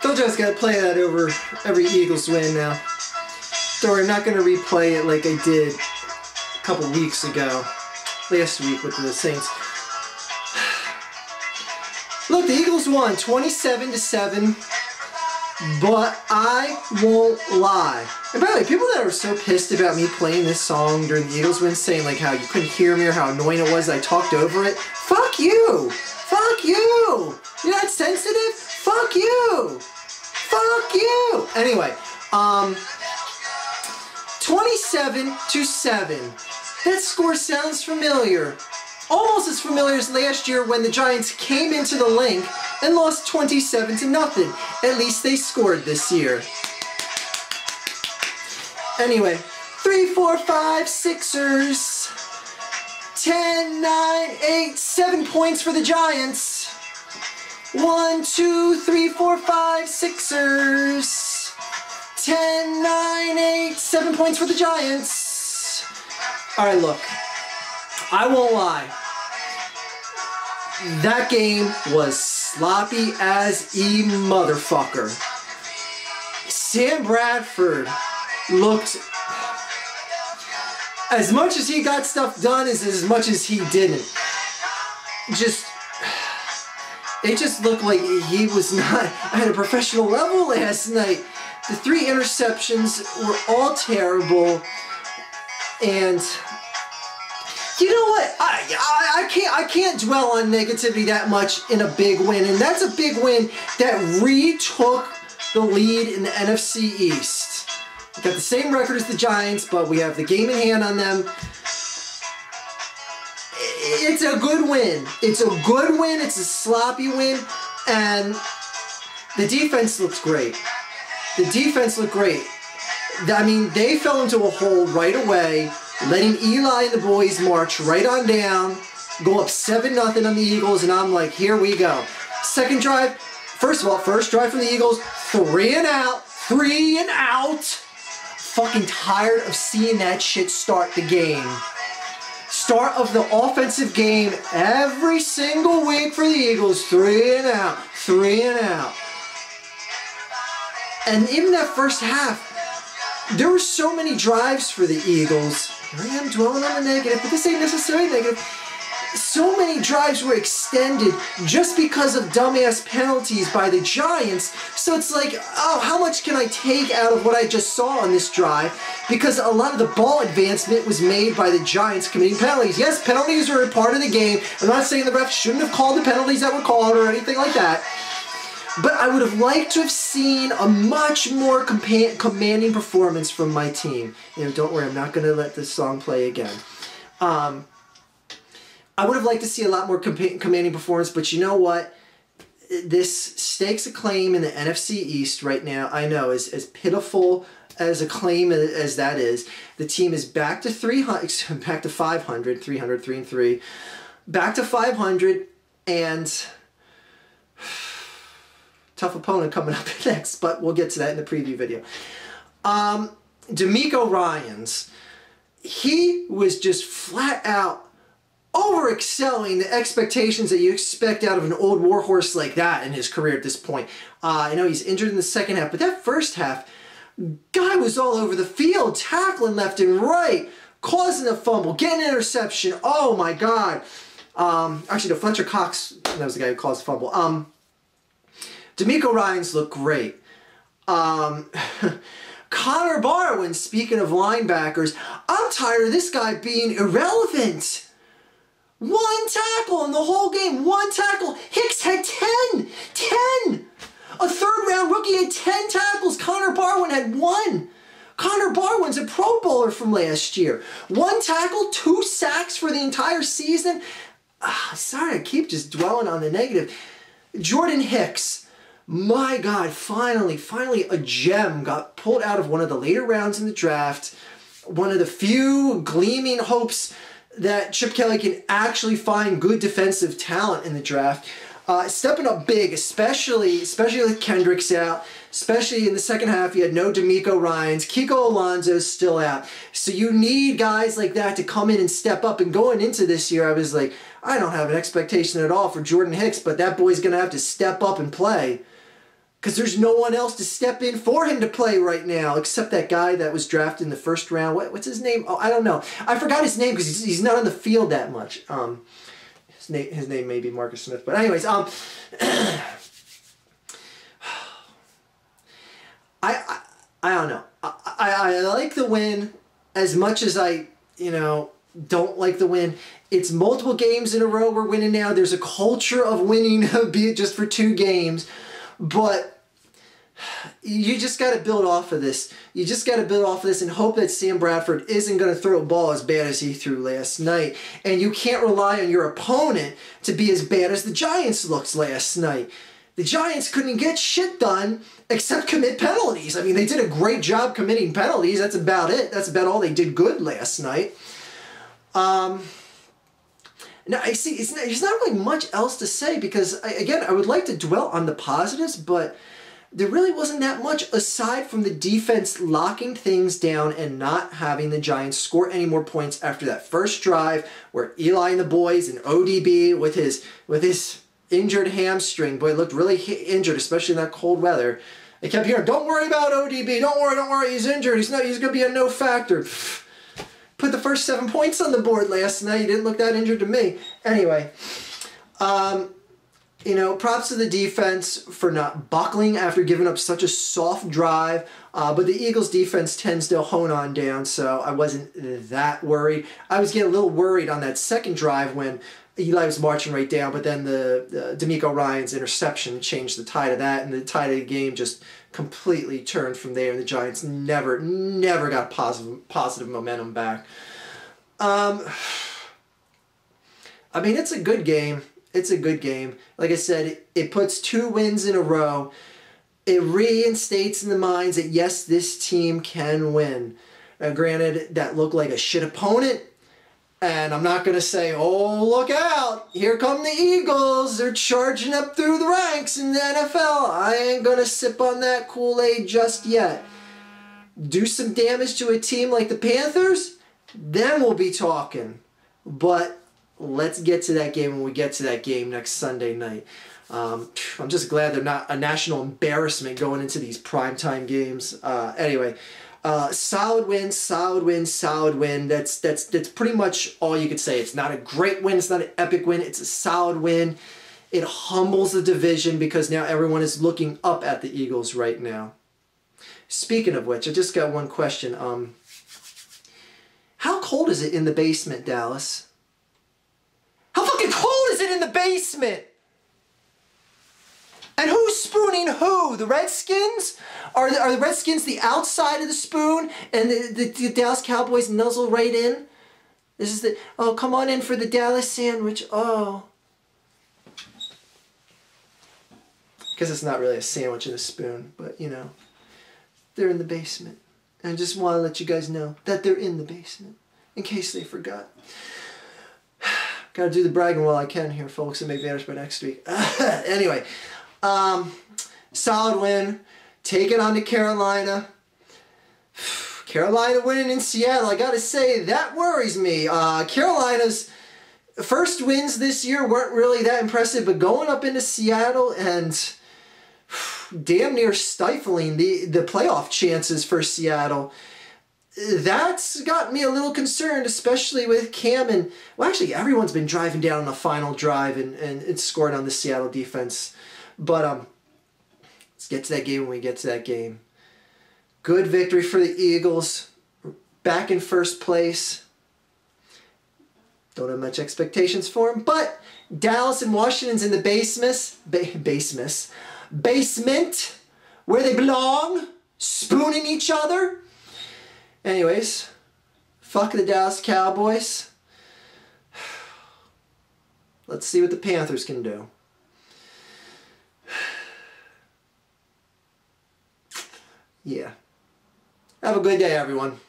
Told you I was going to play that over every Eagles win now. So we're not going to replay it like I did a couple weeks ago. Last week with the Saints. Look, the Eagles won 27-7. But I won't lie. And by the way, people that are so pissed about me playing this song during the Eagles win, saying like how you couldn't hear me or how annoying it was that I talked over it. Fuck you! Fuck you! You're not sensitive? Fuck you! Fuck you! Anyway, 27-7. That score sounds familiar. Almost as familiar as last year when the Giants came into the Link and lost 27-0. At least they scored this year. Anyway, 3, 4, 5, Sixers. 10, 9, 8, 7 points for the Giants. 1, 2, 3, 4, 5, Sixers. 10, 9, 8, 7 points for the Giants. Alright, look. I won't lie. That game was sloppy as a motherfucker. Sam Bradford looked... As much as he got stuff done as much as he didn't. It just looked like he was not at a professional level last night. The 3 interceptions were all terrible. And... you know what? I can't dwell on negativity that much in a big win, and that's a big win that retook the lead in the NFC East. We got the same record as the Giants, but we have the game in hand on them. It's a good win. It's a good win. It's a sloppy win, and the defense looks great. The defense looked great. I mean, they fell into a hole right away, letting Eli and the boys march right on down, go up 7-0 on the Eagles, and I'm like, here we go. Second drive, first of all, first drive from the Eagles, 3 and out, 3 and out. Fucking tired of seeing that shit start the game. Start of the offensive game every single week for the Eagles, 3 and out, 3 and out. And even that first half, there were so many drives for the Eagles. Here I am dwelling on the negative, but this ain't necessarily negative. So many drives were extended just because of dumbass penalties by the Giants. So it's like, oh, how much can I take out of what I just saw on this drive? Because a lot of the ball advancement was made by the Giants committing penalties. Yes, penalties are a part of the game. I'm not saying the refs shouldn't have called the penalties that were called or anything like that. But I would have liked to have seen a much more commanding performance from my team. You know, don't worry, I'm not going to let this song play again. I would have liked to see a lot more commanding performance, but you know what? This stakes a claim in the NFC East right now. I know, as pitiful as a claim as that is, the team is back to 300, back to 500, 300, 3-3, back to 500, and... tough opponent coming up next, but we'll get to that in the preview video. DeMeco Ryans, he was just flat out over-excelling the expectations that you expect out of an old warhorse like that in his career at this point. I know he's injured in the second half, but that first half, guy was all over the field, tackling left and right, causing a fumble, getting an interception. Oh my God. Actually, no, Fletcher Cox, that was the guy who caused the fumble. DeMeco Ryans looked great. Connor Barwin, speaking of linebackers, I'm tired of this guy being irrelevant. 1 tackle in the whole game. 1 tackle. Hicks had 10. 10. A third-round rookie had 10 tackles. Connor Barwin had 1. Connor Barwin's a Pro Bowler from last year. 1 tackle, 2 sacks for the entire season. Sorry, I keep just dwelling on the negative. Jordan Hicks. My God, finally a gem got pulled out of one of the later rounds in the draft. One of the few gleaming hopes that Chip Kelly can actually find good defensive talent in the draft. Stepping up big, especially with Kendricks out, especially in the second half. You had no DeMeco Ryans. Kiko Alonso's still out. So you need guys like that to come in and step up. And going into this year, I was like, I don't have an expectation at all for Jordan Hicks, but that boy's going to have to step up and play. because there's no one else to step in for him to play right now, except that guy that was drafted in the first round. What's his name? Oh, I don't know. I forgot his name because he's not on the field that much. His name may be Marcus Smith, but anyways, I don't know. I like the win as much as I don't like the win. It's multiple games in a row we're winning now. There's a culture of winning, be it just for 2 games. But you just got to build off of this. You just got to build off of this and hope that Sam Bradford isn't going to throw a ball as bad as he threw last night. And you can't rely on your opponent to be as bad as the Giants looked last night. The Giants couldn't get shit done except commit penalties. I mean, they did a great job committing penalties. That's about it. That's about all they did good last night. Now, I see, there's not really much else to say because, again, I would like to dwell on the positives, but there really wasn't that much aside from the defense locking things down and not having the Giants score any more points after that first drive where Eli and the boys and ODB with his injured hamstring, boy, looked really injured, especially in that cold weather. They kept hearing, don't worry about ODB, don't worry, he's injured, he's going to be a no factor. Put the first 7 points on the board last night. He didn't look that injured to me. Anyway, props to the defense for not buckling after giving up such a soft drive. But the Eagles' defense tends to hone on down, so I wasn't that worried. I was getting a little worried on that second drive when Eli was marching right down, but then the D'Amico Ryan's interception changed the tide of that, and the tide of the game just completely turned from there, and the Giants never got positive momentum back. I mean, it's a good game. It's a good game. Like I said, it puts 2 wins in a row. It reinstates in the minds that, yes, this team can win. Now, granted, that looked like a shit opponent. And I'm not going to say, oh, look out, here come the Eagles, they're charging up through the ranks in the NFL. I ain't going to sip on that Kool-Aid just yet. Do some damage to a team like the Panthers, then we'll be talking. But let's get to that game when we get to that game next Sunday night. I'm just glad they're not a national embarrassment going into these primetime games. Anyway. Solid win. That's pretty much all you could say. It's not a great win. It's not an epic win. It's a solid win. It humbles the division because now everyone is looking up at the Eagles right now. Speaking of which, I just got one question. How cold is it in the basement, Dallas? How fucking cold is it in the basement? And who's spooning who? The Redskins? Are the Redskins the outside of the spoon and the Dallas Cowboys nuzzle right in? This is oh, come on in for the Dallas sandwich. Oh. Because it's not really a sandwich and a spoon, but they're in the basement. And I just want to let you guys know that they're in the basement, in case they forgot. Gotta do the bragging while I can here, folks, and make vanish by next week. Anyway. Solid win. Take it on to Carolina. Carolina winning in Seattle. I gotta say, that worries me. Carolina's first wins this year weren't really that impressive, but going up into Seattle and damn near stifling the playoff chances for Seattle, that's got me a little concerned, especially with Cam and, well, actually everyone's been driving down on the final drive and scoring on the Seattle defense. But let's get to that game when we get to that game. Good victory for the Eagles. Back in first place. Don't have much expectations for them, but Dallas and Washington's in the basement where they belong, spooning each other. Anyways, fuck the Dallas Cowboys. Let's see what the Panthers can do. Yeah. Have a good day, everyone.